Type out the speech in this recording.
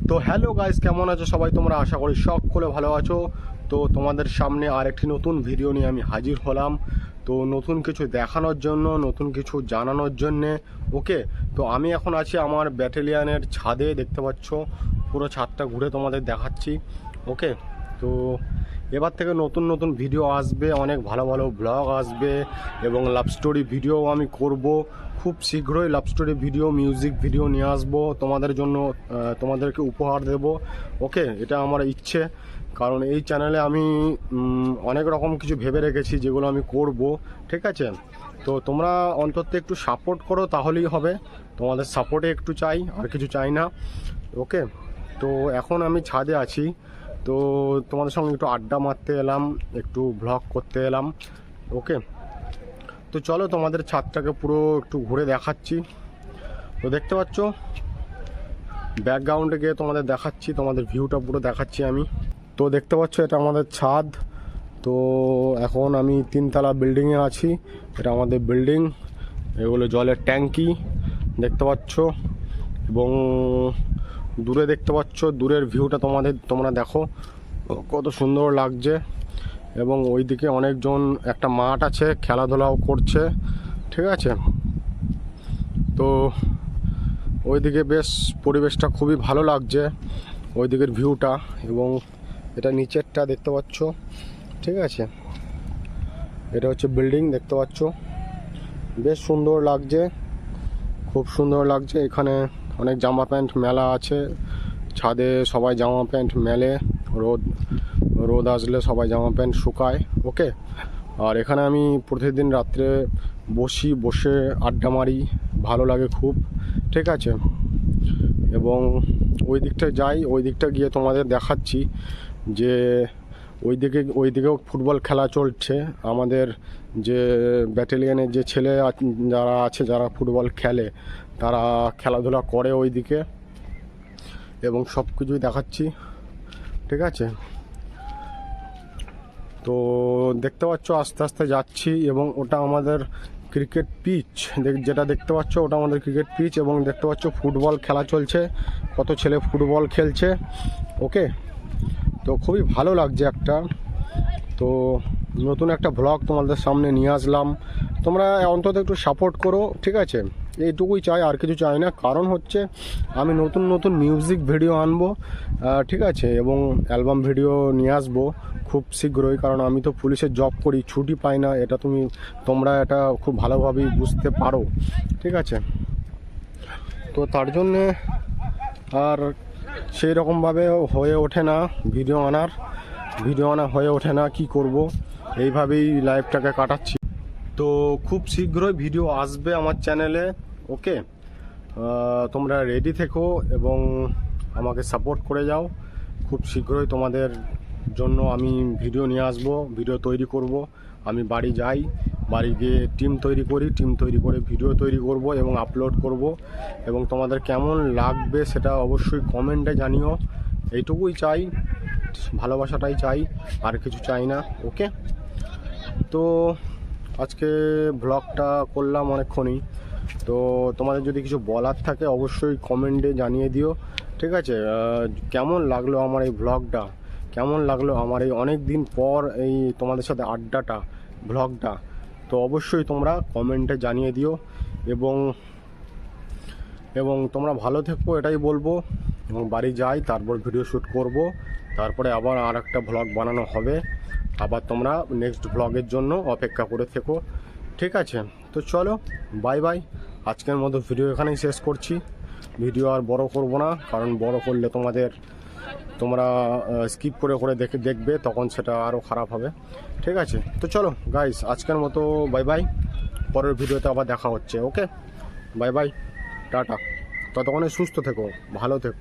তো hello guys, কেমন আছো সবাই? তোমরা আশা করি সকলে ভালো আছো। তো তোমাদের সামনে আরেকটি নতুন ভিডিও নিয়ে আমি হাজির হলাম। তো নতুন কিছু দেখানোর জন্য, নতুন কিছু জানানোর জন্যে। ওকে, তো আমি এখন আছি আমার ব্যাটালিয়ানের ছাদে, দেখতে পাচ্ছ। পুরো ছাদটা ঘুরে তোমাদের দেখাচ্ছি। ওকে, তো এবার থেকে নতুন নতুন ভিডিও আসবে, অনেক ভালো ভালো ব্লগ আসবে এবং লাভ স্টোরি ভিডিও আমি করব। খুব শীঘ্রই love story video, music video নিয়ে আসবো তোমাদের জন্য, তোমাদেরকে উপহার দেব। ওকে, এটা আমার ইচ্ছে, কারণ এই চ্যানেলে আমি অনেক রকম কিছু ভেবে রেখেছি যেগুলো আমি করব। ঠিক আছে, তো তোমরা অন্তত একটু সাপোর্ট করো, তাহলেই হবে। তোমাদের সাপোর্টে একটু চাই, আর কিছু চাই না। ওকে, তো এখন আমি ছাদে আছি। তো তোমাদের সঙ্গে একটু আড্ডা মারতে এলাম, একটু ব্লগ করতে এলাম। ওকে, তো চলো তোমাদের ছাদটাকে পুরো একটু ঘুরে দেখাচ্ছি। তো দেখতে পাচ্ছ, ব্যাকগ্রাউন্ডে গিয়ে তোমাদের দেখাচ্ছি, তোমাদের ভিউটা পুরো দেখাচ্ছি আমি। তো দেখতে পাচ্ছ, এটা আমাদের ছাদ। তো এখন আমি 3তলা বিল্ডিংয়ে আছি। এটা আমাদের বিল্ডিং, এগুলো জলের ট্যাঙ্কি দেখতে পাচ্ছ। এবং দূরে দেখতে পাচ্ছ, দূরের ভিউটা তোমরা দেখো কত সুন্দর লাগছে। এবং ওইদিকে অনেকজন, একটা মাঠ আছে, খেলাধুলাও করছে। ঠিক আছে, তো ওইদিকে বেশ পরিবেশটা খুবই ভালো লাগছে, ওইদিকের ভিউটা। এবং এটা নিচেরটা দেখতে পাচ্ছ। ঠিক আছে, এটা হচ্ছে বিল্ডিং, দেখতে পাচ্ছ। বেশ সুন্দর লাগছে, খুব সুন্দর লাগছে। এখানে অনেক জামা প্যান্ট মেলা আছে ছাদে, সবাই জামা প্যান্ট মেলে। রোদ আসলে সবাই জামা প্যান্ট শুকায়। ওকে, আর এখানে আমি প্রতিদিন রাত্রে বসে আড্ডা মারি, ভালো লাগে খুব। ঠিক আছে, এবং ওই দিকটা যাই, ওই দিকটা গিয়ে তোমাদের দেখাচ্ছি যে ওইদিকেও ফুটবল খেলা চলছে। আমাদের যে ব্যাটালিয়নের যে ছেলে যারা আছে, যারা ফুটবল খেলে, তারা খেলাধুলা করে ওইদিকে, এবং সব কিছুই দেখাচ্ছি। ঠিক আছে, তো দেখতে পাচ্ছ আস্তে আস্তে যাচ্ছি, এবং ওটা আমাদের ক্রিকেট পিচ, যেটা দেখতে পাচ্ছ ওটা আমাদের ক্রিকেট পিচ। এবং দেখতে পাচ্ছ ফুটবল খেলা চলছে, কত ছেলে ফুটবল খেলছে। ওকে, তো খুবই ভালো লাগছে একটা। তো নতুন একটা ব্লগ তোমাদের সামনে নিয়ে আসলাম, তোমরা অন্তত একটু সাপোর্ট করো। ঠিক আছে, এইটুকুই চাই, আর কিছু চাই না। কারণ হচ্ছে আমি নতুন নতুন মিউজিক ভিডিও আনবো, ঠিক আছে, এবং অ্যালবাম ভিডিও নিয়ে আসবো খুব শীঘ্রই। কারণ আমি তো পুলিশের জব করি, ছুটি পাই না, এটা তোমরা এটা খুব ভালোভাবেই বুঝতে পারো। ঠিক আছে, তো তার জন্যে আর সেই রকমভাবে হয়ে ওঠে না ভিডিও আনা হয়ে ওঠে না, কি করব, এইভাবেই লাইফটাকে কাটাচ্ছি। তো খুব শীঘ্রই ভিডিও আসবে আমার চ্যানেলে। ওকে, তোমরা রেডি থেকো এবং আমাকে সাপোর্ট করে যাও। খুব শীঘ্রই তোমাদের জন্য আমি ভিডিও নিয়ে আসবো, ভিডিও তৈরি করব। আমি বাড়ি যাই, বাড়ি গিয়ে টিম তৈরি করে ভিডিও তৈরি করব এবং আপলোড করব। এবং তোমাদের কেমন লাগবে সেটা অবশ্যই কমেন্টে জানিও। এইটুকুই চাই, ভালোবাসাটাই চাই, আর কিছু চাই না। ওকে, তো আজকে ব্লগটা করলাম অনেকক্ষণই। তো তোমাদের যদি কিছু বলার থাকে অবশ্যই কমেন্টে জানিয়ে দিও। ঠিক আছে, কেমন লাগলো আমার এই ব্লগটা, কেমন লাগলো আমার এই অনেক দিন পর এই তোমাদের সাথে আড্ডাটা, ব্লগটা। তো অবশ্যই তোমরা কমেন্টে জানিয়ে দিও। এবং তোমরা ভালো থেকো, এটাই বলবো। এবং বাড়ি যাই, তারপর ভিডিও শ্যুট করব, তারপরে আবার আর একটা ব্লগ বানানো হবে। আবার তোমরা নেক্সট ব্লগের জন্য অপেক্ষা করে থেকো। ঠিক আছে, তো চলো, বাই বাই। আজকের মতো ভিডিও এখানেই শেষ করছি। ভিডিও আর বড় করব না, কারণ বড় করলে তোমরা স্কিপ করে দেখবে, তখন সেটা আরও খারাপ হবে। ঠিক আছে, তো চলো গাইস, আজকের মতো বাই বাই। পরের ভিডিওতে আবার দেখা হচ্ছে। ওকে, বাই বাই, টাটা। ততক্ষণে সুস্থ থেকো, ভালো থেকো।